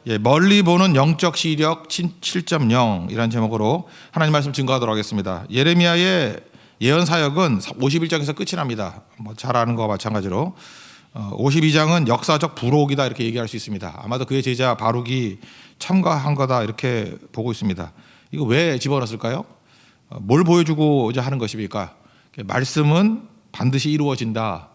예, 멀리 보는 영적 시력 7.0이라는 제목으로 하나님 말씀 증거하도록 하겠습니다. 예레미야의 예언 사역은 51장에서 끝이 납니다. 잘 아는 거와 마찬가지로 52장은 역사적 부록이다 이렇게 얘기할 수 있습니다. 아마도 그의 제자 바룩이 참가한 거다 이렇게 보고 있습니다. 이거 왜 집어넣었을까요? 뭘 보여주고자 하는 것입니까? 말씀은 반드시 이루어진다.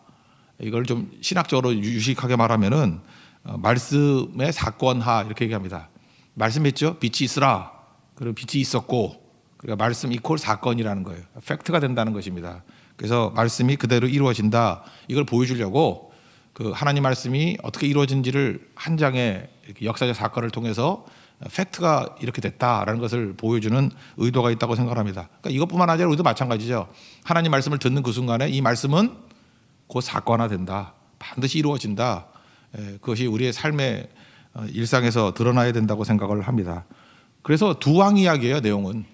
이걸 좀 신학적으로 유식하게 말하면은 말씀의 사건화 이렇게 얘기합니다. 말씀했죠? 빛이 있으라. 그리고 빛이 있었고, 그러니까 말씀 이퀄 사건이라는 거예요. 팩트가 된다는 것입니다. 그래서 말씀이 그대로 이루어진다. 이걸 보여주려고 그 하나님 말씀이 어떻게 이루어진지를 한 장의 이렇게 역사적 사건을 통해서 팩트가 이렇게 됐다라는 것을 보여주는 의도가 있다고 생각합니다. 그러니까 이것뿐만 아니라 우리도 마찬가지죠. 하나님 말씀을 듣는 그 순간에 이 말씀은 곧 사건화된다. 반드시 이루어진다. 그것이 우리의 삶의 일상에서 드러나야 된다고 생각을 합니다. 그래서 두 왕 이야기예요. 내용은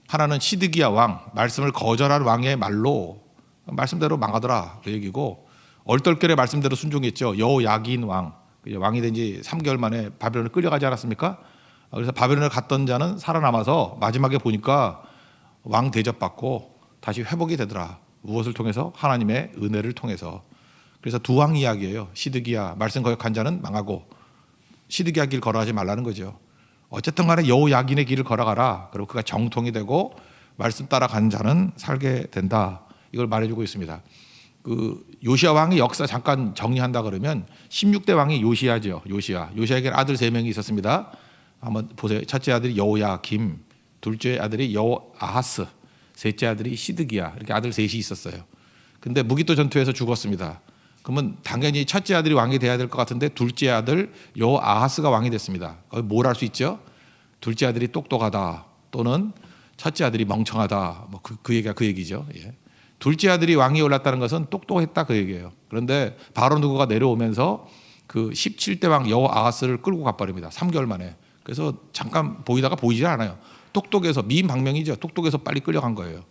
하나는 시드기야 왕, 말씀을 거절한 왕의 말로 말씀대로 망하더라 그 얘기고, 얼떨결에 말씀대로 순종했죠. 여호야긴 왕, 왕이 된 지 3개월 만에 바벨론을 끌려가지 않았습니까? 그래서 바벨론을 갔던 자는 살아남아서 마지막에 보니까 왕 대접받고 다시 회복이 되더라. 무엇을 통해서? 하나님의 은혜를 통해서. 그래서 두 왕 이야기예요. 시드기야 말씀 거역한 자는 망하고, 시드기야 길 걸어가지 말라는 거죠. 어쨌든 간에 여호야긴의 길을 걸어가라. 그리고 그가 정통이 되고 말씀 따라간 자는 살게 된다. 이걸 말해주고 있습니다. 그 요시야 왕의 역사 잠깐 정리한다 그러면 16대 왕이 요시야죠. 요시야에게 아들 3명이 있었습니다. 한번 보세요. 첫째 아들이 여호야김, 둘째 아들이 여호아하스, 셋째 아들이 시드기야. 이렇게 아들 셋이 있었어요. 근데 무기토 전투에서 죽었습니다. 그러면 당연히 첫째 아들이 왕이 돼야 될 것 같은데 둘째 아들 여호아하스가 왕이 됐습니다. 뭘 할 수 있죠? 둘째 아들이 똑똑하다 또는 첫째 아들이 멍청하다. 뭐 그 얘기가 그 얘기죠. 예. 둘째 아들이 왕이 올랐다는 것은 똑똑했다 그 얘기예요. 그런데 바로 누구가 내려오면서 그 17대 왕 여호아하스를 끌고 가버립니다. 3개월 만에. 그래서 잠깐 보이다가 보이지 않아요. 똑똑해서 미인방명이죠. 똑똑해서 빨리 끌려간 거예요.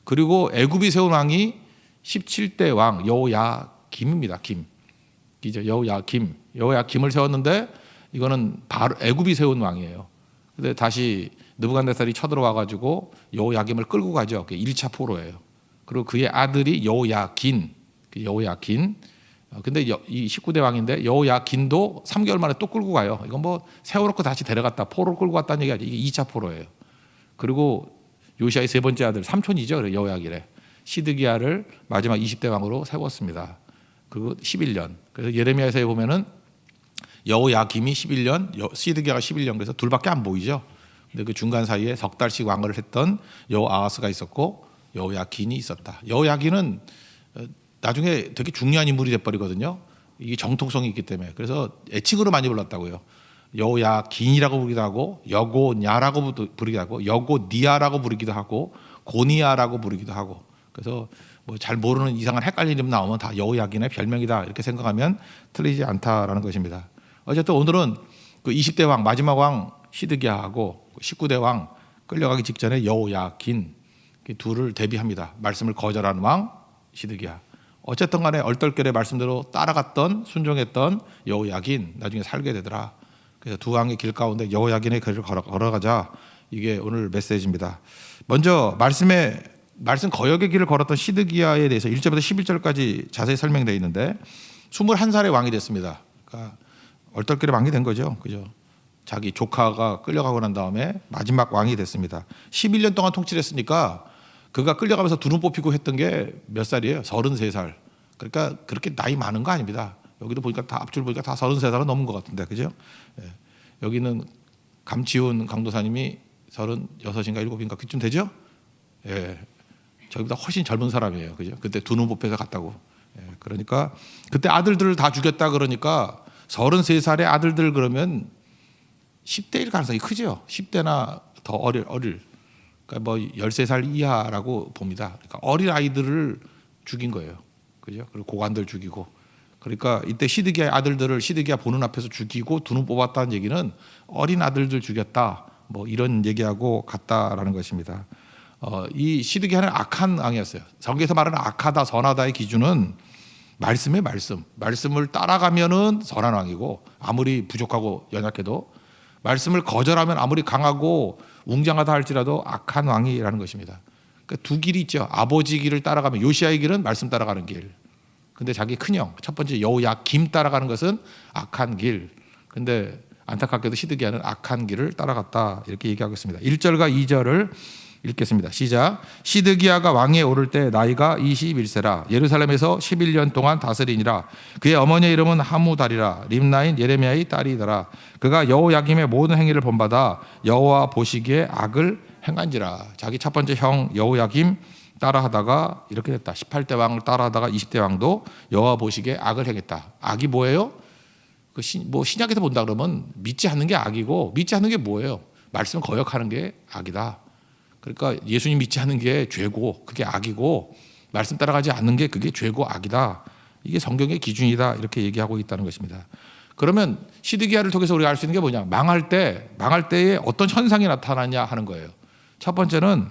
그리고 애굽이 세운 왕이 17대 왕 여호야김입니다. 김이죠. 여호야김을 세웠는데 이거는 바로 애굽이 세운 왕이에요. 근데 다시 느부갓네살이 쳐들어와 가지고 여호야김을 끌고 가죠. 그게 1차 포로예요. 그리고 그의 아들이 여호야긴. 근데 이 19대 왕인데 여호야긴도 3개월 만에 또 끌고 가요. 이건 뭐 세워놓고 다시 데려갔다 포로를 끌고 갔다는 얘기가 이게 2차 포로예요. 그리고 요시야의 세 번째 아들 삼촌이죠. 여호야긴의 시드기야를 마지막 20대 왕으로 세웠습니다. 그리고 11년. 그래서 예레미야서에 보면은 여호야김이 11년, 시드기야가 11년. 그래서 둘밖에 안 보이죠. 근데 그 중간 사이에 석 달씩 왕을 했던 여호아하스가 있었고 여호야긴이 있었다. 여호야긴은 나중에 되게 중요한 인물이 돼버리거든요. 이게 정통성이 있기 때문에. 그래서 애칭으로 많이 불렀다고요. 여호야긴이라고 부르기도 하고, 여고냐라고 부르기도 하고, 여고니아라고 부르기도 하고, 고니아라고 부르기도 하고. 그래서 뭐 잘 모르는 이상한 헷갈리는 이름 나오면 다 여호야긴의 별명이다 이렇게 생각하면 틀리지 않다라는 것입니다. 어쨌든 오늘은 그 20대 왕 마지막 왕 시드기야하고 19대 왕 끌려가기 직전에 여호야긴 둘을 대비합니다. 말씀을 거절한 왕 시드기야. 어쨌든 간에 얼떨결에 말씀대로 따라갔던 순종했던 여호야긴 나중에 살게 되더라. 그래서 두 왕의 길 가운데 여호야긴의 길을 걸어가자. 이게 오늘 메시지입니다. 먼저 말씀 거역의 길을 걸었던 시드기야에 대해서 1절부터 11절까지 자세히 설명되어 있는데 21살의 왕이 됐습니다. 그러니까 얼떨결에 왕이 된 거죠. 그죠? 자기 조카가 끌려가고 난 다음에 마지막 왕이 됐습니다. 11년 동안 통치를 했으니까 그가 끌려가면서 두눈 뽑히고 했던 게 몇 살이에요? 33살. 그러니까 그렇게 나이 많은 거 아닙니다. 여기도 보니까 다 앞줄 보니까 다 33살은 넘은 것 같은데, 그죠? 예. 여기는 감치훈 강도사님이 36인가 7인가 그쯤 되죠? 예. 저기보다 훨씬 젊은 사람이에요, 그죠? 그때 두눈 뽑혀서 갔다고. 예. 그러니까 그때 아들들을 다 죽였다 그러니까 33살의 아들들 그러면 10대일 가능성이 크죠. 10대나 더 어릴. 그러니까 뭐 13살 이하라고 봅니다. 그러니까 어린 아이들을 죽인 거예요. 그죠? 그리고 고관들 죽이고. 그러니까 이때 시드기야의 아들들을 시드기야 보는 앞에서 죽이고 두눈 뽑았다는 얘기는 어린 아들들 죽였다. 뭐 이런 얘기하고 같다라는 것입니다. 이 시드기야는 악한 왕이었어요. 성경에서 말하는 악하다, 선하다의 기준은 말씀을 따라가면은 선한 왕이고 아무리 부족하고 연약해도 말씀을 거절하면 아무리 강하고 웅장하다 할지라도 악한 왕이라는 것입니다. 그러니까 두 길이 있죠. 아버지 길을 따라가면 요시아의 길은 말씀 따라가는 길. 근데 자기 큰형 첫 번째 여호야김 따라가는 것은 악한 길. 근데 안타깝게도 시드기야는 악한 길을 따라갔다 이렇게 얘기하고 있습니다. 1절과 2절을 읽겠습니다. 시작. 시드기야가 왕위에 오를 때 나이가 21세라 예루살렘에서 11년 동안 다스리니라. 그의 어머니의 이름은 하무달이라 림나인 예레미야의 딸이더라. 그가 여호야김의 모든 행위를 본받아 여호와 보시기에 악을 행한지라. 자기 첫 번째 형 여호야김 따라하다가 이렇게 됐다. 18대 왕을 따라하다가 20대 왕도 여호와 보시기에 악을 행했다. 악이 뭐예요? 뭐 신약에서 본다 그러면 믿지 않는 게 악이고, 믿지 않는 게 뭐예요? 말씀 거역하는 게 악이다. 그러니까 예수님 믿지 않는 게 죄고 그게 악이고, 말씀 따라가지 않는 게 그게 죄고 악이다. 이게 성경의 기준이다 이렇게 얘기하고 있다는 것입니다. 그러면 시드기야를 통해서 우리가 알 수 있는 게 뭐냐? 망할 때에 어떤 현상이 나타나냐 하는 거예요. 첫 번째는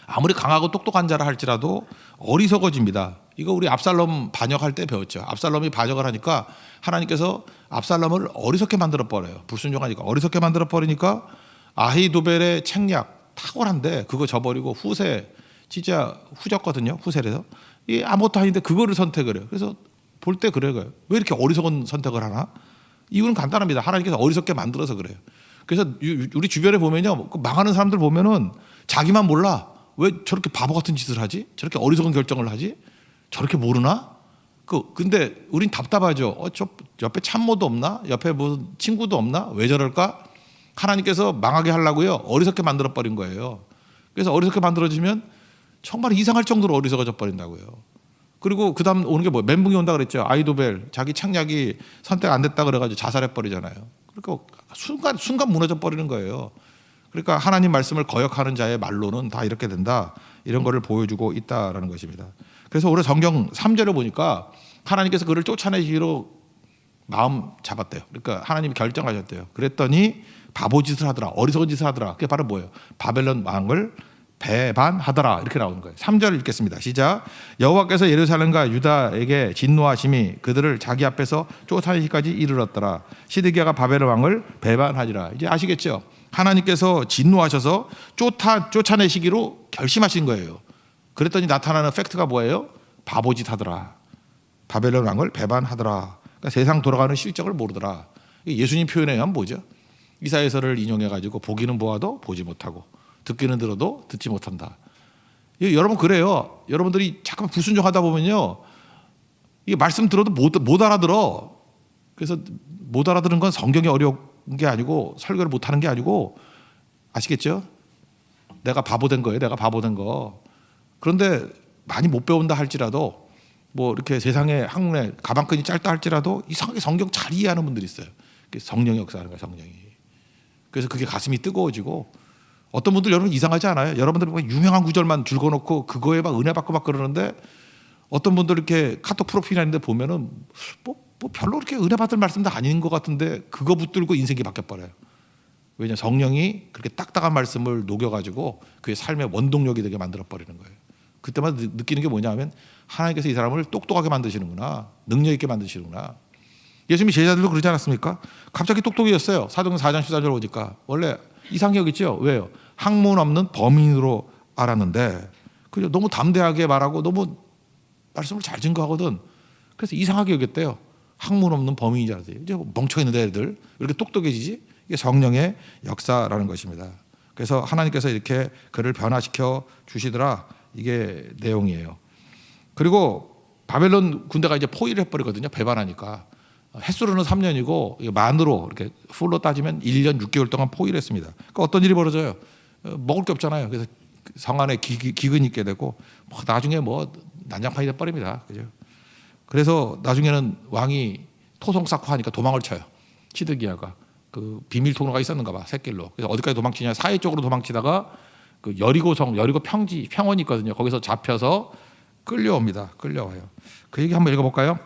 아무리 강하고 똑똑한 자라 할지라도 어리석어집니다. 이거 우리 압살롬 반역할 때 배웠죠. 압살롬이 반역을 하니까 하나님께서 압살롬을 어리석게 만들어 버려요. 불순종하니까 어리석게 만들어 버리니까 아히도벨의 책략 탁월한데 그거 저버리고 후세, 진짜 후졌거든요. 후세에서 이 아무것도 아닌데 그거를 선택을 해요. 그래서 볼 때 그래요. 왜 이렇게 어리석은 선택을 하나? 이유는 간단합니다. 하나님께서 어리석게 만들어서 그래요. 그래서 우리 주변에 보면요, 망하는 사람들 보면은 자기만 몰라. 왜 저렇게 바보 같은 짓을 하지? 저렇게 어리석은 결정을 하지? 저렇게 모르나? 근데 우린 답답하죠. 저 옆에 참모도 없나? 옆에 무슨 친구도 없나? 왜 저럴까? 하나님께서 망하게 하려고요. 어리석게 만들어 버린 거예요. 그래서 어리석게 만들어지면 정말 이상할 정도로 어리석어져 버린다고요. 그리고 그다음 오는 게 뭐예요? 멘붕이 온다 그랬죠. 아히도벨 자기 책략이 선택 안 됐다 그래가지고 자살해 버리잖아요. 그러니까 순간 무너져 버리는 거예요. 그러니까 하나님 말씀을 거역하는 자의 말로는 다 이렇게 된다. 이런 거를 보여주고 있다라는 것입니다. 그래서 올해 성경 3절을 보니까 하나님께서 그를 쫓아내시기로 마음 잡았대요. 그러니까 하나님이 결정하셨대요. 그랬더니 바보짓을 하더라. 어리석은 짓을 하더라. 그게 바로 뭐예요? 바벨론 왕을 배반하더라. 이렇게 나오는 거예요. 3절 읽겠습니다. 시작. 여호와께서 예루살렘과 유다에게 진노하심이 그들을 자기 앞에서 쫓아내기까지 이르렀더라. 시드기야가 바벨론 왕을 배반하리라. 이제 아시겠죠? 하나님께서 진노하셔서 쫓아내시기로 결심하신 거예요. 그랬더니 나타나는 팩트가 뭐예요? 바보짓 하더라. 바벨론 왕을 배반하더라. 그러니까 세상 돌아가는 실정을 모르더라. 예수님 표현에 의하면 뭐죠? 이사야서를 인용해가지고 보기는 보아도 보지 못하고 듣기는 들어도 듣지 못한다. 여러분 그래요. 여러분들이 잠깐 불순종하다 보면요, 이게 말씀 들어도 못 알아들어. 그래서 못 알아들은 건 성경이 어려운 게 아니고 설교를 못하는 게 아니고, 아시겠죠? 내가 바보 된 거예요. 내가 바보 된 거. 그런데 많이 못 배운다 할지라도, 뭐 이렇게 세상에 학문에 가방끈이 짧다 할지라도 이상하게 성경 잘 이해하는 분들이 있어요. 성령이 역사하는 거예요. 성령이. 그래서 그게 가슴이 뜨거워지고, 어떤 분들 여러분 이상하지 않아요? 여러분들 유명한 구절만 줄거놓고 그거에 막 은혜 받고 막 그러는데, 어떤 분들 이렇게 카톡 프로필이 있는데 보면은 뭐 별로 그렇게 은혜 받을 말씀도 아닌 것 같은데 그거 붙들고 인생이 바뀌어버려요. 왜냐? 성령이 그렇게 딱딱한 말씀을 녹여가지고 그의 삶의 원동력이 되게 만들어버리는 거예요. 그때마다 느끼는 게 뭐냐면 하나님께서 이 사람을 똑똑하게 만드시는구나, 능력 있게 만드시는구나. 예수님이 제자들도 그러지 않았습니까? 갑자기 똑똑해졌어요. 사도행전 4장 14절 오니까. 원래 이상하게 여겼죠. 왜요? 학문 없는 범인으로 알았는데 그죠? 너무 담대하게 말하고 너무 말씀을 잘 증거하거든. 그래서 이상하게 여겼대요. 학문 없는 범인인 줄 알았어요. 이제 멍청이 있는 애들 이렇게 똑똑해지지? 이게 성령의 역사라는 것입니다. 그래서 하나님께서 이렇게 그를 변화시켜 주시더라. 이게 내용이에요. 그리고 바벨론 군대가 이제 포위를 해버리거든요. 배반하니까. 햇수로는 3년이고 만으로 이렇게 풀로 따지면 1년 6개월 동안 포위를 했습니다. 그러니까 어떤 일이 벌어져요? 먹을 게 없잖아요. 그래서 성 안에 기근이 있게 되고 나중에 난장판이 돼버립니다. 그죠? 그래서 나중에는 왕이 토성 쌓고 하니까 도망을 쳐요. 시드기야가 그 비밀 통로가 있었는가 봐, 샛길로. 그래서 어디까지 도망치냐? 사해 쪽으로 도망치다가 그 여리고 평원이 있거든요. 거기서 잡혀서 끌려옵니다. 끌려와요. 그 얘기 한번 읽어볼까요?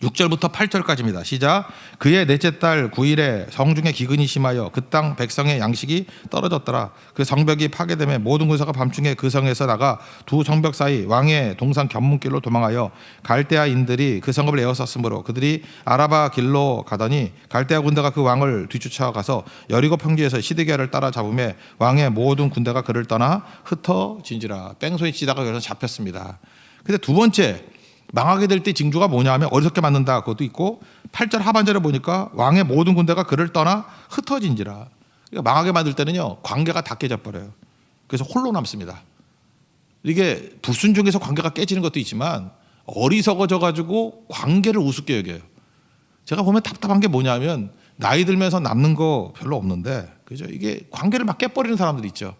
6절부터 8절까지입니다. 시작. 그의 넷째 달 9일에 성중에 기근이 심하여 그 땅 백성의 양식이 떨어졌더라. 그 성벽이 파괴되매 모든 군사가 밤중에 그 성에서 나가 두 성벽 사이 왕의 동산 견문길로 도망하여 갈대아인들이 그 성읍을 에워쌌으므로 그들이 아라바 길로 가더니 갈대아 군대가 그 왕을 뒤쫓아가서 여리고 평지에서 시드기야를 따라잡으매 왕의 모든 군대가 그를 떠나 흩어진지라. 뺑소니 치다가 그래서 잡혔습니다. 근데 두 번째 망하게 될 때 징조가 뭐냐 하면 어리석게 맞는다, 그것도 있고 8절 하반절에 보니까 왕의 모든 군대가 그를 떠나 흩어진지라. 그러니까 망하게 만들 때는요 관계가 다 깨져버려요. 그래서 홀로 남습니다. 이게 불순종해서 관계가 깨지는 것도 있지만 어리석어져 가지고 관계를 우습게 여겨요. 제가 보면 답답한 게 뭐냐면 나이 들면서 남는 거 별로 없는데, 그죠? 이게 관계를 막 깨버리는 사람들이 있죠.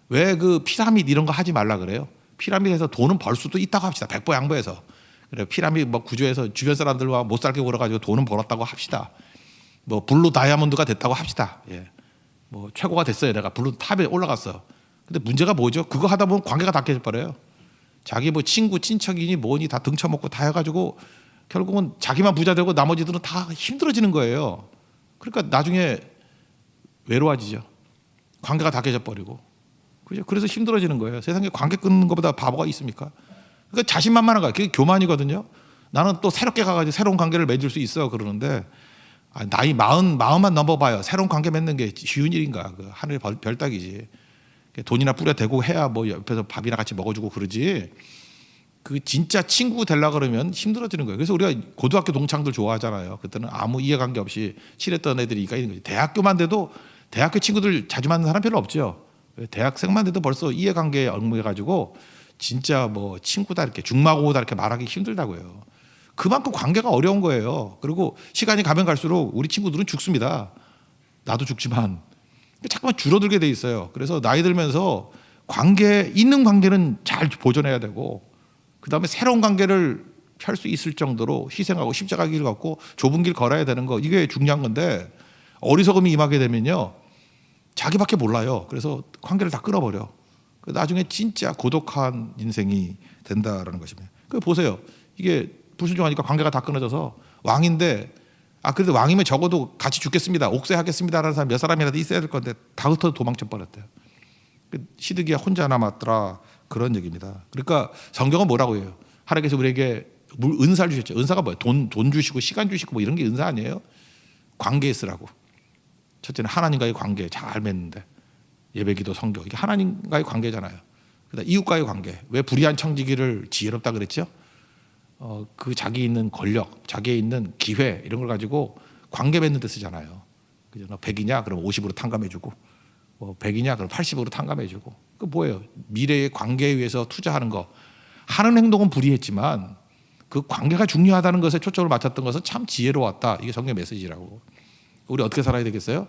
왜 그 피라미드 이런 거 하지 말라 그래요? 피라미드에서 돈은 벌 수도 있다고 합시다. 백보양보해서. 그래, 피라미드 뭐 구조해서 주변 사람들과 못 살게 굴어가지고 돈은 벌었다고 합시다. 뭐 블루 다이아몬드가 됐다고 합시다. 예. 뭐 최고가 됐어요. 내가 블루 탑에 올라갔어. 근데 문제가 뭐죠? 그거 하다 보면 관계가 다 깨져버려요. 자기 뭐 친구, 친척이니 뭐니 다 등쳐먹고 다 해가지고 결국은 자기만 부자 되고 나머지들은 다 힘들어지는 거예요. 그러니까 나중에 외로워지죠. 관계가 다 깨져버리고. 그죠? 그래서 힘들어지는 거예요. 세상에 관계 끊는 것보다 바보가 있습니까? 그러니까 자신만만한 거야. 그게 교만이거든요. 나는 또 새롭게 가가지고 새로운 관계를 맺을 수 있어 그러는데, 나이 마흔만 넘어봐요. 새로운 관계 맺는 게 쉬운 일인가? 그 하늘의 별따기지. 돈이나 뿌려대고 해야 뭐 옆에서 밥이나 같이 먹어주고 그러지. 그 진짜 친구 되려 그러면 힘들어지는 거예요. 그래서 우리가 고등학교 동창들 좋아하잖아요. 그때는 아무 이해관계 없이 친했던 애들이 있는 거지. 대학교만 돼도 대학교 친구들 자주 만나는 사람 별로 없죠. 대학생만 돼도 벌써 이해관계에 얽매여가지고 진짜 뭐 친구다 이렇게 중마고다 이렇게 말하기 힘들다고요. 그만큼 관계가 어려운 거예요. 그리고 시간이 가면 갈수록 우리 친구들은 죽습니다. 나도 죽지만 자꾸만 줄어들게 돼 있어요. 그래서 나이 들면서 있는 관계는 잘 보존해야 되고, 그 다음에 새로운 관계를 펼 수 있을 정도로 희생하고 십자가 길 걷고 좁은 길 걸어야 되는 거, 이게 중요한 건데 어리석음이 임하게 되면요 자기밖에 몰라요. 그래서 관계를 다 끊어버려. 나중에 진짜 고독한 인생이 된다라는 것입니다. 그 보세요. 이게 불순종하니까 관계가 다 끊어져서 왕인데, 그래도 왕이면 적어도 같이 죽겠습니다, 옥세하겠습니다라는 사람 몇 사람이라도 있어야 될 건데 다 흩어져 도망쳐 버렸대요. 시드기야 혼자 남았더라, 그런 얘기입니다. 그러니까 성경은 뭐라고 해요? 하나님께서 우리에게 은사를 주셨죠. 은사가 뭐예요? 돈 주시고 시간 주시고 뭐 이런 게 은사 아니에요? 관계에 쓰라고. 첫째는 하나님과의 관계 잘 맺는데, 예배기도 성경, 이게 하나님과의 관계잖아요. 그다음 이웃과의 관계. 왜 불의한 청지기를 지혜롭다 그랬죠? 그 자기 있는 권력, 자기에 있는 기회 이런 걸 가지고 관계 맺는 데 쓰잖아요. 그죠? 너 100이냐? 그럼 50으로 탕감해주고, 100이냐? 그럼 80으로 탕감해주고. 그 뭐예요? 미래의 관계에 위해서 투자하는 거. 하는 행동은 불의했지만 그 관계가 중요하다는 것에 초점을 맞췄던 것은 참 지혜로웠다. 이게 성경 메시지라고. 우리 어떻게 살아야 되겠어요?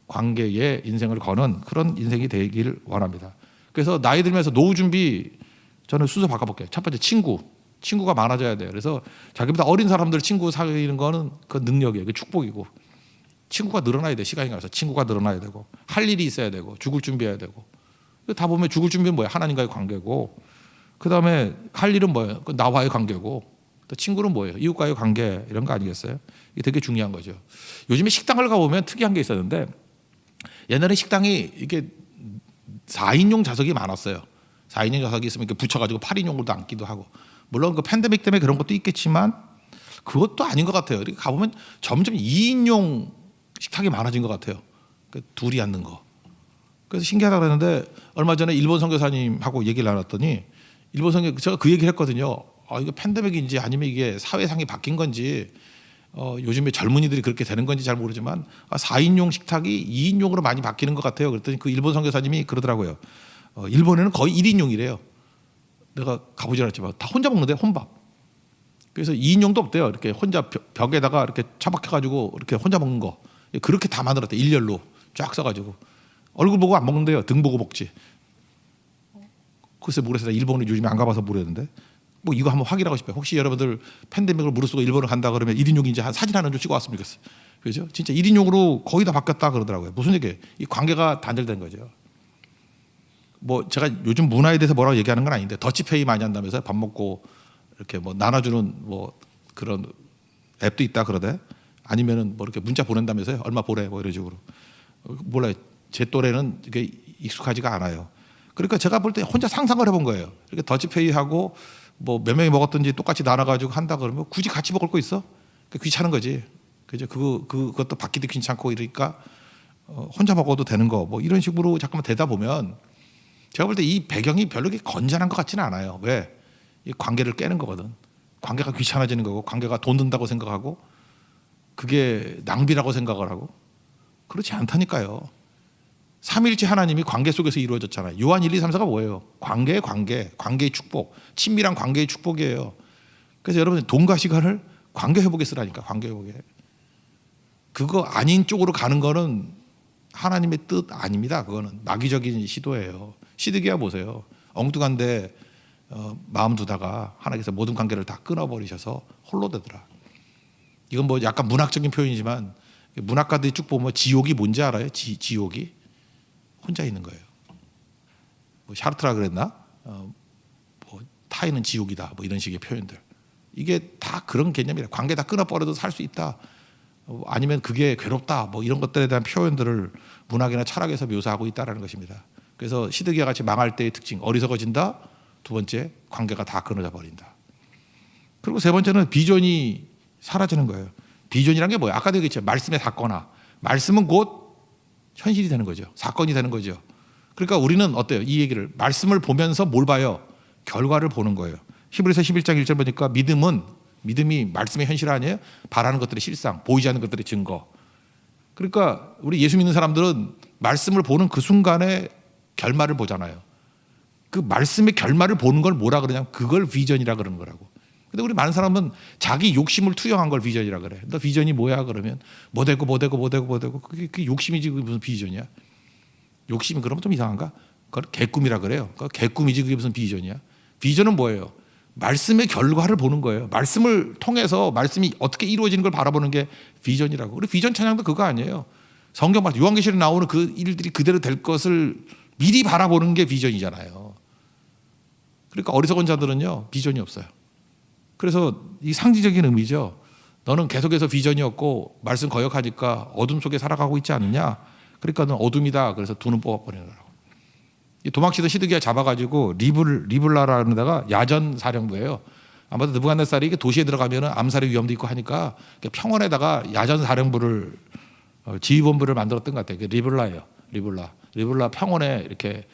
관계에 인생을 거는 그런 인생이 되길 원합니다. 그래서 나이 들면서 노후 준비, 저는 순서 바꿔볼게요. 첫 번째 친구가 많아져야 돼요. 그래서 자기보다 어린 사람들 친구 사귀는 거는 그 능력이에요. 그 축복이고, 친구가 늘어나야 돼. 시간이 가서 친구가 늘어나야 되고, 할 일이 있어야 되고, 죽을 준비해야 되고. 다 보면 죽을 준비는 뭐예요? 하나님과의 관계고, 그 다음에 할 일은 뭐예요? 나와의 관계고, 또 친구는 뭐예요? 이웃과의 관계, 이런 거 아니겠어요? 이게 되게 중요한 거죠. 요즘에 식당을 가보면 특이한 게 있었는데, 옛날에 식당이 이게 4인용 좌석이 많았어요. 4인용 좌석이 있으면 이렇게 붙여가지고 8인용으로도 앉기도 하고, 물론 그 팬데믹 때문에 그런 것도 있겠지만 그것도 아닌 것 같아요. 이렇게 가보면 점점 2인용 식탁이 많아진 것 같아요. 둘이 앉는 거. 그래서 신기하다 그랬는데, 얼마 전에 일본 선교사님하고 얘기를 나눴더니, 일본 선교, 제가 그 얘기를 했거든요. 이거 팬데믹인지 아니면 이게 사회상이 바뀐 건지, 요즘에 젊은이들이 그렇게 되는 건지 잘 모르지만 4인용 식탁이 2인용으로 많이 바뀌는 것 같아요. 그랬더니 그 일본 선교사님이 그러더라고요. 일본에는 거의 1인용이래요. 내가 가보질 않았지만 다 혼자 먹는데, 혼밥. 그래서 2인용도 없대요. 이렇게 혼자 벽에다가 이렇게 처박혀가지고 이렇게 혼자 먹는 거. 그렇게 다 만들었대. 일렬로 쫙 써가지고. 얼굴 보고 안 먹는데요. 등 보고 먹지. 글쎄 모르겠어요. 일본에 요즘에 안 가봐서 모르겠는데. 뭐 이거 한번 확인하고 싶어요. 혹시 여러분들 팬데믹을 무릅쓰고 일본을 간다 그러면 1인용인지 한 사진 하나 좀 찍어 왔으면 좋겠어요. 그죠? 진짜 1인용으로 거의 다 바뀌었다 그러더라고요. 무슨 얘기예요? 이 관계가 단절된 거죠. 뭐 제가 요즘 문화에 대해서 뭐라고 얘기하는 건 아닌데, 더치페이 많이 한다면서 밥 먹고 이렇게 뭐 나눠주는 뭐 그런 앱도 있다 그러대. 아니면은 뭐 이렇게 문자 보낸다면서요. 얼마 보내 뭐 이런 식으로. 몰라요. 제 또래는 이게 익숙하지가 않아요. 그러니까 제가 볼 때 혼자 상상을 해본 거예요. 이렇게 더치페이하고 뭐 몇 명이 먹었든지 똑같이 나눠가지고 한다 그러면 굳이 같이 먹을 거 있어? 귀찮은 거지. 그죠? 그것도 받기도 귀찮고 이러니까 혼자 먹어도 되는 거 뭐 이런 식으로 잠깐만 되다 보면 제가 볼 때 이 배경이 별로 그렇게 건전한 것 같지는 않아요. 왜? 이 관계를 깨는 거거든. 관계가 귀찮아지는 거고 관계가 돈 든다고 생각하고 그게 낭비라고 생각을 하고 그렇지 않다니까요. 삼위일체 하나님이 관계 속에서 이루어졌잖아요. 요한 1, 2, 3, 4가 뭐예요? 관계의 축복, 친밀한 관계의 축복이에요. 그래서 여러분 돈과 시간을 관계 회복에 쓰라니까. 관계 회복에. 그거 아닌 쪽으로 가는 거는 하나님의 뜻 아닙니다. 그거는 마귀적인 시도예요. 시드기야 보세요. 엉뚱한데 마음 두다가 하나님께서 모든 관계를 다 끊어버리셔서 홀로 되더라. 이건 뭐 약간 문학적인 표현이지만 문학가들이 쭉 보면 지옥이 뭔지 알아요? 지옥이 혼자 있는 거예요. 뭐 샤르트라 그랬나? 뭐 타인은 지옥이다. 뭐 이런 식의 표현들. 이게 다 그런 개념이라. 관계 다 끊어버려도 살 수 있다. 아니면 그게 괴롭다. 뭐 이런 것들에 대한 표현들을 문학이나 철학에서 묘사하고 있다라는 것입니다. 그래서 시드기와 같이 망할 때의 특징, 어리석어진다. 두 번째, 관계가 다 끊어져 버린다. 그리고 세 번째는 비전이 사라지는 거예요. 비전이란 게 뭐예요? 아까도 얘기했죠. 말씀의 사건화. 말씀은 곧 현실이 되는 거죠. 사건이 되는 거죠. 그러니까 우리는 어때요? 이 얘기를 말씀을 보면서 뭘 봐요? 결과를 보는 거예요. 히브리서 11장 1절 보니까 믿음이 말씀의 현실 아니에요? 바라는 것들의 실상, 보이지 않는 것들의 증거. 그러니까 우리 예수 믿는 사람들은 말씀을 보는 그 순간에 결말을 보잖아요. 그 말씀의 결말을 보는 걸 뭐라 그러냐면 그걸 비전이라 그러는 거라고. 근데 우리 많은 사람은 자기 욕심을 투영한 걸 비전이라 그래. 너 비전이 뭐야? 그러면 뭐 되고 그게 욕심이지. 그게 무슨 비전이야? 욕심이 그러면 좀 이상한가? 그걸 개꿈이라 그래요. 개꿈이지. 그게 무슨 비전이야? 비전은 뭐예요? 말씀의 결과를 보는 거예요. 말씀을 통해서 말씀이 어떻게 이루어지는 걸 바라보는 게 비전이라고. 우리 비전 찬양도 그거 아니에요. 성경 말 요한계시록에 나오는 그 일들이 그대로 될 것을 미리 바라보는 게 비전이잖아요. 그러니까 어리석은 자들은요 비전이 없어요. 그래서 이 상징적인 의미죠. 너는 계속해서 비전이 없고 말씀 거역하니까 어둠 속에 살아가고 있지 않느냐. 그러니까 넌 어둠이다. 그래서 두 눈 뽑아버리는 거라고. 도망치던 시드기야 잡아가지고 리블라라는 데가 야전 사령부예요. 아마도 느부갓네살이 이게 도시에 들어가면 암살의 위험도 있고 하니까 평원에다가 야전 사령부를 지휘본부를 만들었던 것 같아요. 리블라예요. 리블라 평원에 이렇게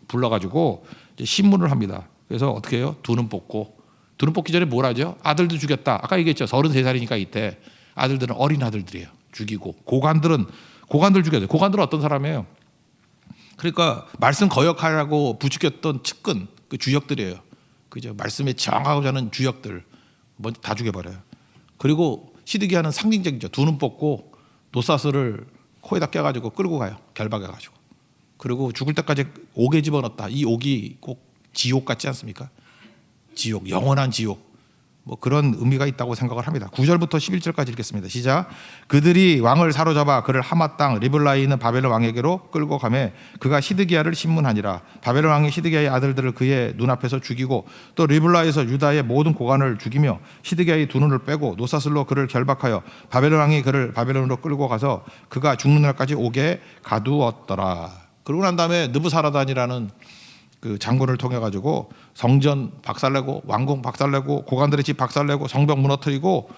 불러가지고 이제 신문을 합니다. 그래서 어떻게 해요? 두 눈 뽑기 전에 뭘 하죠? 아들도 죽였다. 아까 얘기했죠. 33살이니까 이때 아들들은 어린 아들들이에요. 죽이고 고관들 죽였어요. 고관들은 어떤 사람이에요? 그러니까 말씀 거역하라고 부추겼던 측근 그 주역들이에요. 그죠? 말씀에 저항하고자 하는 주역들 먼저 다 죽여버려요. 그리고 시드기야는 상징적이죠. 두 눈 뽑고 노사스를 코에다 껴가지고 끌고 가요. 결박해가지고. 그리고 죽을 때까지 옥에 집어넣었다. 이 옥이 꼭 지옥 같지 않습니까? 지옥, 영원한 지옥. 뭐 그런 의미가 있다고 생각을 합니다. 9절부터 11절까지 읽겠습니다. 시작. 그들이 왕을 사로잡아 그를 하마 땅 리블라에 있는 바벨론 왕에게로 끌고 가매 그가 시드기야를 신문하니라. 바벨론 왕이 시드기야의 아들들을 그의 눈앞에서 죽이고 또 리블라에서 유다의 모든 고관을 죽이며 시드기야의 두 눈을 빼고 노사슬로 그를 결박하여 바벨론 왕이 그를 바벨론으로 끌고 가서 그가 죽는 날까지 옥에 가두었더라. 그러고 난 다음에 느부사라단이라는 그 장군을 통해 가지고 성전 박살내고 왕궁 박살내고 고관들의 집 박살내고 성벽 무너뜨리고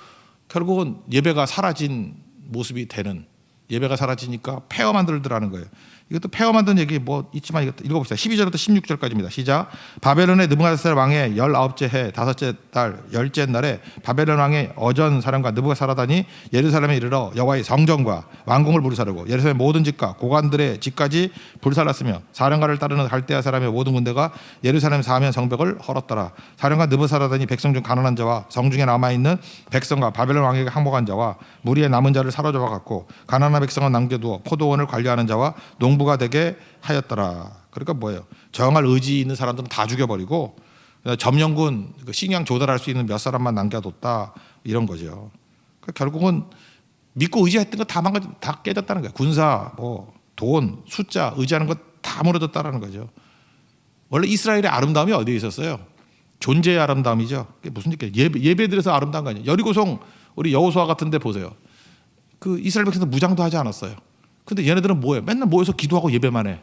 결국은 예배가 사라진 모습이 되는, 예배가 사라지니까 폐허 만들더라는 거예요. 이것도 폐허 만든 얘기 뭐 있지만 이것도 읽어봅시다. 12절부터 16절까지입니다. 시작. 바벨론의 느부갓네살 왕의 19째 해 5째 달 10째 날에 바벨론 왕의 어전 사령관 느부갓사라단이 예루살렘에 이르러 여호와의 성전과 왕궁을 불사르고 예루살렘 모든 집과 고관들의 집까지 불살랐으며 사령관을 따르는 갈대아 사람의 모든 군대가 예루살렘 사면 성벽을 헐었더라. 사령관 느부갓사라단이 백성 중 가난한 자와 성중에 남아있는 백성과 바벨론 왕에게 항복한 자와 무리의 남은 자를 사로잡아 갔고 가난한 백성은 남겨두어 포도원을 관리하는 자와 농부가 되게 하였더라. 그러니까 뭐예요? 저항할 의지 있는 사람들은 다 죽여버리고 점령군 식량 조달할 수 있는 몇 사람만 남겨뒀다 이런 거죠. 그러니까 결국은 믿고 의지했던 거 다 깨졌다는 거예요. 군사, 뭐 돈, 숫자 의지하는 거 다 무너졌다라는 거죠. 원래 이스라엘의 아름다움이 어디에 있었어요? 존재의 아름다움이죠. 그게 무슨 얘기예요? 예배드려서 아름다운 거 아니에요. 여리고성 우리 여호수아 같은 데 보세요. 그 이스라엘 백성들 무장도 하지 않았어요. 근데 얘네들은 뭐예요? 맨날 모여서 기도하고 예배만 해.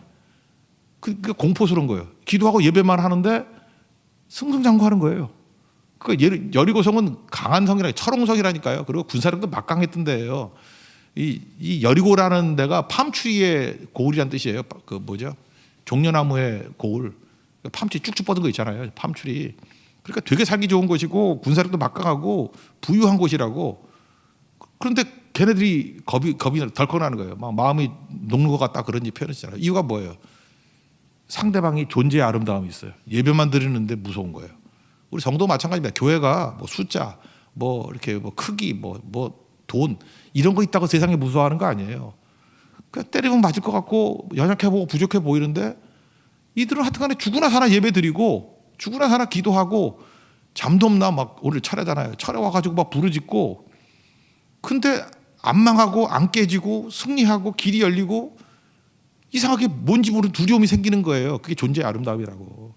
그게 공포스러운 거예요. 기도하고 예배만 하는데 승승장구하는 거예요. 그러니까 여리고성은 강한 성이라 철옹성이라니까요. 그리고 군사력도 막강했던 데예요. 이 여리고라는 데가 팜추리의 고을이란 뜻이에요. 그 뭐죠? 종려나무의 고을. 팜추리 쭉쭉 뻗은 거 있잖아요. 팜추리. 그러니까 되게 살기 좋은 곳이고 군사력도 막강하고 부유한 곳이라고. 그런데 걔네들이 겁이 덜컥 나는 거예요. 막 마음이 녹는 것 같다 그런 표현을 쓰잖아요. 이유가 뭐예요? 상대방이 존재의 아름다움이 있어요. 예배만 드리는데 무서운 거예요. 우리 성도 마찬가지입니다. 교회가 뭐 숫자, 뭐 이렇게 뭐 크기, 뭐 돈 이런 거 있다고 세상에 무서워하는 거 아니에요. 그러니까 때리면 맞을 것 같고 연약해 보고 부족해 보이는데 이들은 하여튼간에 죽으나 사나 예배 드리고 죽으나 사나 기도하고 잠도 없나 막 오늘 철회잖아요. 철회 와가지고 막 부르짖고 근데 안 망하고 안 깨지고 승리하고 길이 열리고 이상하게 뭔지 모르는 두려움이 생기는 거예요. 그게 존재의 아름다움이라고.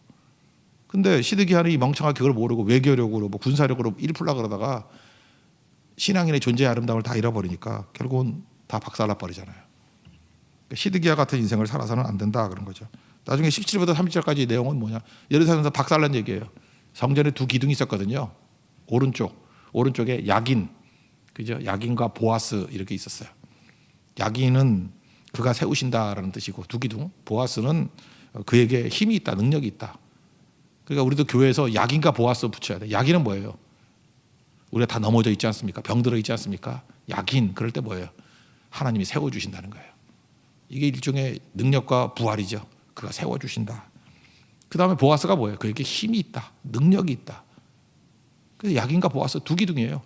근데 시드기야는 이 멍청하게 그걸 모르고 외교력으로 뭐 군사력으로 일풀라 그러다가 신앙인의 존재의 아름다움을 다 잃어버리니까 결국은 다 박살나 버리잖아요. 시드기야 같은 인생을 살아서는 안 된다 그런 거죠. 나중에 17절부터 30절까지 내용은 뭐냐? 예루살렘에서 박살난 얘기예요. 성전에 두 기둥이 있었거든요. 오른쪽에 야긴, 그죠? 야긴과 보아스 이렇게 있었어요. 야긴은 그가 세우신다라는 뜻이고 두 기둥, 보아스는 그에게 힘이 있다, 능력이 있다. 그러니까 우리도 교회에서 야긴과 보아스 붙여야 돼. 야긴은 뭐예요? 우리가 다 넘어져 있지 않습니까? 병들어 있지 않습니까? 야긴 그럴 때 뭐예요? 하나님이 세워주신다는 거예요. 이게 일종의 능력과 부활이죠. 그가 세워주신다. 그 다음에 보아스가 뭐예요? 그에게 힘이 있다, 능력이 있다. 그래서 야긴과 보아스 두 기둥이에요.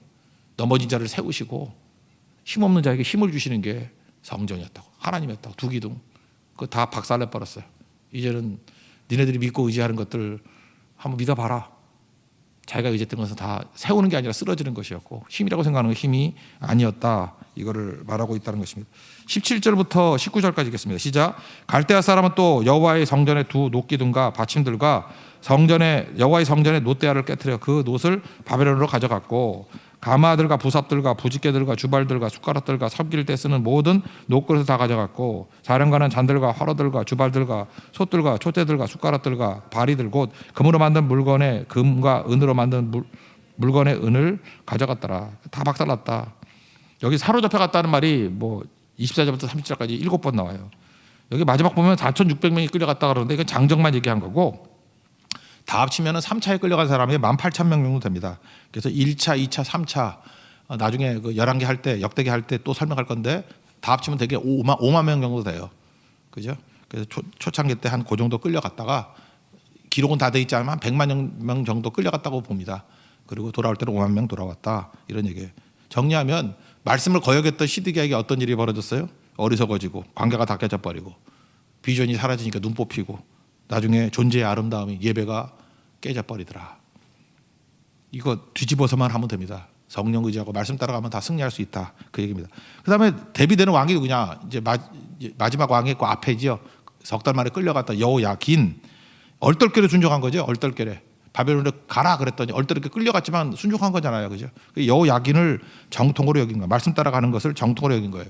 넘어진 자를 세우시고 힘없는 자에게 힘을 주시는 게 성전이었다고, 하나님이었다고. 두 기둥 그거 다 박살내 버렸어요. 이제는 니네들이 믿고 의지하는 것들 한번 믿어봐라. 자기가 의지했던 것은 다 세우는 게 아니라 쓰러지는 것이었고 힘이라고 생각하는 건 힘이 아니었다. 이거를 말하고 있다는 것입니다. 17절부터 19절까지 읽겠습니다. 시작. 갈대아 사람은 또 여호와의 성전의 두 놋기둥과 받침들과 여호와의 성전의 놋대야를 깨트려 그 놋을 바벨론으로 가져갔고 가마들과 부삽들과 부집개들과 주발들과 숟가락들과 섭길 때 쓰는 모든 놋그릇을 다 가져갔고 사령관은 잔들과 화로들과 주발들과 솥들과 촛대들과 숟가락들과 바리들 곧 금으로 만든 물건에 금과 은으로 만든 물건의 은을 가져갔더라. 다 박살났다. 여기 사로잡혀 갔다는 말이 뭐 24절부터 30절까지 7번 나와요. 여기 마지막 보면 4,600명이 끌려갔다 그러는데 이건 장정만 얘기한 거고 다 합치면 3차에 끌려간 사람이 18,000명 정도 됩니다. 그래서 1차, 2차, 3차 나중에 그 11개 할 때 역대기 할 때 또 설명할 건데 다 합치면 되게 5만 명 정도 돼요. 그죠? 그래서 초창기 때 한 그 정도 끌려갔다가 기록은 다 돼 있지 않으면 한 100만 명 정도 끌려갔다고 봅니다. 그리고 돌아올 때는 5만 명 돌아왔다. 이런 얘기예요. 정리하면 말씀을 거역했던 시드기야에게 어떤 일이 벌어졌어요? 어리석어지고 관계가 다 깨져버리고 비전이 사라지니까 눈 뽑히고 나중에 존재의 아름다움이 예배가 깨져버리더라. 이거 뒤집어서만 하면 됩니다. 성령 의지하고 말씀 따라가면 다 승리할 수 있다. 그 얘기입니다. 그 다음에 대비되는 왕이 누구냐? 이제 마지막 왕이 있고 앞에지요. 석 달 만에 끌려갔다 여호야긴. 얼떨결에 순종한 거죠. 얼떨결에. 바벨론에 가라 그랬더니 얼떨결에 끌려갔지만 순종한 거잖아요. 그죠? 여호야긴을 정통으로 여긴 거예요. 말씀 따라가는 것을 정통으로 여긴 거예요.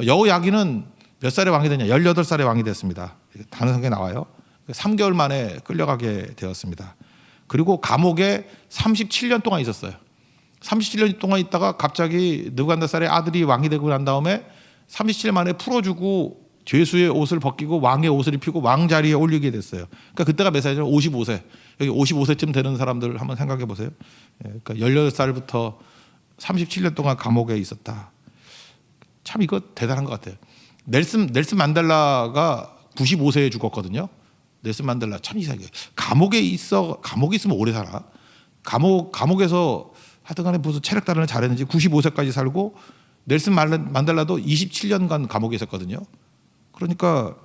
여호야긴은 몇 살에 왕이 되냐? 18살에 왕이 됐습니다. 다른 성경에 나와요. 3개월 만에 끌려가게 되었습니다. 그리고 감옥에 37년 동안 있었어요. 37년 동안 있다가 갑자기 느부갓네살의 아들이 왕이 되고 난 다음에 37년 만에 풀어주고 죄수의 옷을 벗기고 왕의 옷을 입히고 왕 자리에 올리게 됐어요. 그러니까 그때가 몇 살이죠? 55세. 여기 55세쯤 되는 사람들 한번 생각해 보세요. 그러니까 18살부터 37년 동안 감옥에 있었다. 참 이거 대단한 것 같아요. 넬슨 만델라가 95세에 죽었거든요. 넬슨 만델라 참 이상해. 감옥에 있으면 오래 살아. 감옥에서 하여튼간에 무슨 체력 단련을 잘했는지 95세까지 살고 넬슨 만델라도 27년간 감옥에 있었거든요. 그러니까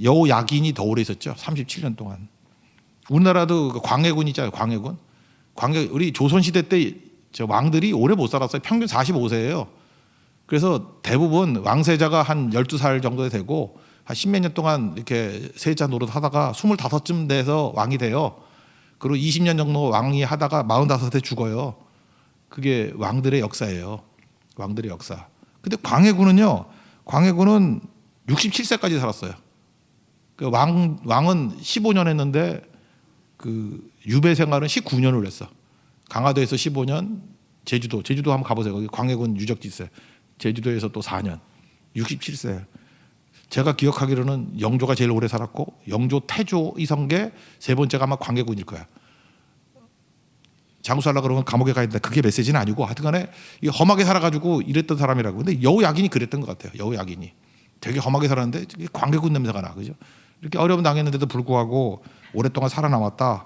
여호야긴이 더 오래 있었죠. 37년 동안. 우리나라도 광해군 있잖아요. 광해군. 우리 조선시대 때 저 왕들이 오래 못 살았어요. 평균 45세예요. 그래서 대부분 왕세자가 한 12살 정도 되고 한 10몇 년 동안 이렇게 세자 노릇 하다가 25쯤 돼서 왕이 돼요. 그리고 20년 정도 왕이 하다가 45세 죽어요. 그게 왕들의 역사예요. 왕들의 역사. 근데 광해군은요. 광해군은 67세까지 살았어요. 그 왕은 15년 했는데 그 유배 생활은 19년을 했어. 강화도에서 15년, 제주도 한번 가보세요. 거기 광해군 유적지 있어요. 제주도에서 또 4년, 67세. 제가 기억하기로는 영조가 제일 오래 살았고 영조, 태조, 이성계 세 번째가 아마 광해군일 거야. 장수하려고 그러면 감옥에 가야 된다. 그게 메시지는 아니고 하여튼간에 험하게 살아가지고 이랬던 사람이라고. 근데 여우 야긴이 그랬던 것 같아요. 여우 야긴이 되게 험하게 살았는데 광해군 냄새가 나, 그죠? 이렇게 어려움 당했는데도 불구하고 오랫동안 살아남았다.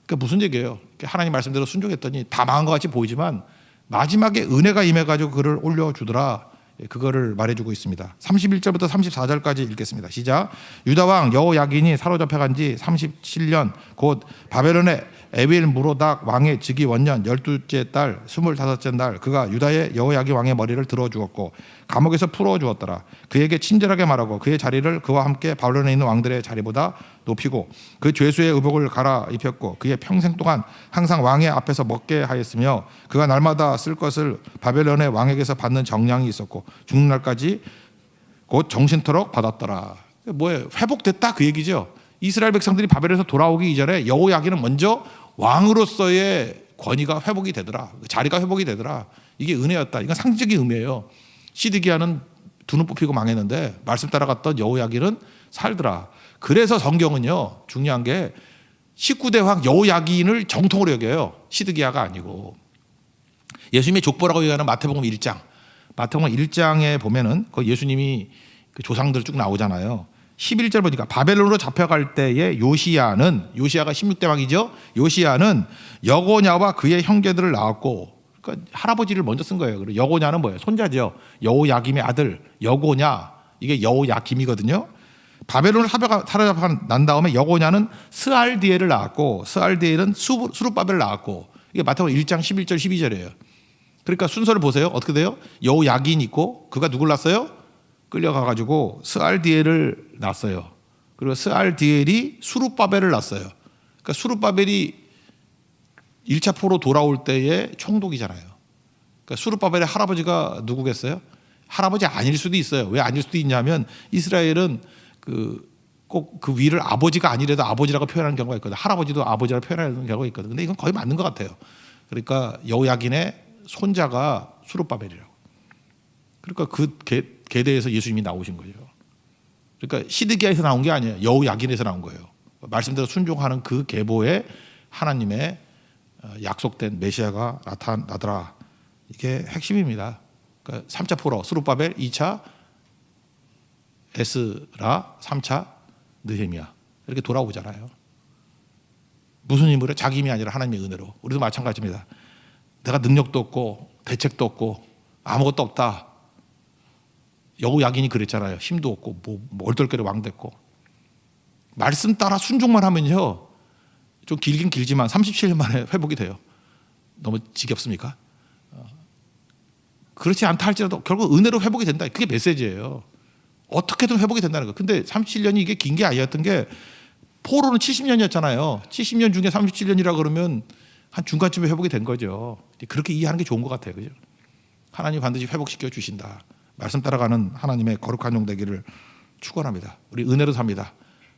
그러니까 무슨 얘기예요? 하나님 말씀대로 순종했더니 다 망한 것 같이 보이지만 마지막에 은혜가 임해가지고 그를 올려주더라. 그거를 말해주고 있습니다. 31절부터 34절까지 읽겠습니다. 시작. 유다왕 여호야긴이 사로잡혀간 지 37년 곧 바벨론의 에빌 무로닥 왕의 즉위 원년 12째 달 25째 날 그가 유다의 여호야긴 왕의 머리를 들어 주었고 감옥에서 풀어 주었더라. 그에게 친절하게 말하고 그의 자리를 그와 함께 바벨론에 있는 왕들의 자리보다 높이고 그 죄수의 의복을 갈아입혔고 그의 평생 동안 항상 왕의 앞에서 먹게 하였으며 그가 날마다 쓸 것을 바벨론의 왕에게서 받는 정량이 있었고 죽는 날까지 곧 정신토록 받았더라. 뭐예요? 회복됐다 그 얘기죠. 이스라엘 백성들이 바벨론에서 돌아오기 이전에 여호야긴은 먼저 왕으로서의 권위가 회복이 되더라. 자리가 회복이 되더라. 이게 은혜였다. 이건 상징적인 의미예요. 시드기야는 두 눈 뽑히고 망했는데 말씀 따라갔던 여호야긴은 살더라. 그래서 성경은요, 중요한 게 19대 왕 여호야긴을 정통으로 여겨요. 시드기야가 아니고. 예수님의 족보라고 얘기하는 마태복음 1장. 마태복음 1장에 보면은 그 예수님이 그 조상들 쭉 나오잖아요. 11절 보니까 바벨론으로 잡혀갈 때에 요시야가 16대 왕이죠. 요시야는 여고냐와 그의 형제들을 낳았고, 그러니까 할아버지를 먼저 쓴 거예요. 그리고 여고냐는 뭐예요? 손자죠. 여호야김의 아들 여고냐, 이게 여호야김이거든요. 바벨론을 사로잡혀 난 다음에 여고냐는 스알디엘을 낳았고, 스알디엘은 수룹바벨을 낳았고, 이게 마태복음 1장 11절 12절이에요. 그러니까 순서를 보세요. 어떻게 돼요? 여호야긴 있고, 그가 누굴 낳았어요? 끌려가가지고 스알디엘을 낳았어요. 그리고 스알디엘이 수룹바벨을 낳았어요. 그러니까 수룹바벨이 1차 포로 돌아올 때의 총독이잖아요. 그러니까 수룹바벨의 할아버지가 누구겠어요? 할아버지 아닐 수도 있어요. 왜 아닐 수도 있냐면 이스라엘은 꼭 그 위를 아버지가 아니래도 아버지라고 표현하는 경우가 있거든. 할아버지도 아버지라고 표현하는 경우가 있거든. 근데 이건 거의 맞는 것 같아요. 그러니까 여호야긴의 손자가 수룹바벨이라고. 그러니까 그 계대에서 예수님이 나오신 거죠. 그러니까 시드기야에서 나온 게 아니에요. 여호야긴에서 나온 거예요. 말씀대로 순종하는 그 계보에 하나님의 약속된 메시아가 나타나더라. 이게 핵심입니다. 그러니까 3차 포로 스룹바벨, 2차 에스라, 3차 느헤미야 이렇게 돌아오잖아요. 무슨 힘으로? 자기 힘이 아니라 하나님의 은혜로. 우리도 마찬가지입니다. 내가 능력도 없고 대책도 없고 아무것도 없다. 여호야긴이 그랬잖아요. 힘도 없고 뭐 얼떨결에 왕 됐고. 말씀 따라 순종만 하면요, 좀 길긴 길지만 37년 만에 회복이 돼요. 너무 지겹습니까? 그렇지 않다 할지라도 결국 은혜로 회복이 된다. 그게 메시지예요. 어떻게든 회복이 된다는 거. 근데 37년이 이게 긴 게 아니었던 게, 포로는 70년이었잖아요. 70년 중에 37년이라 그러면 한 중간쯤에 회복이 된 거죠. 그렇게 이해하는 게 좋은 것 같아요. 그죠? 하나님이 반드시 회복시켜 주신다. 말씀 따라가는 하나님의 거룩한 종 되기를 축원합니다. 우리 은혜로 삽니다.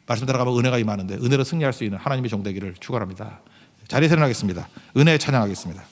말씀 따라가면 은혜가 임하는데 은혜로 승리할 수 있는 하나님의 종 되기를 축원합니다. 자리에 일어나겠습니다. 은혜 찬양하겠습니다.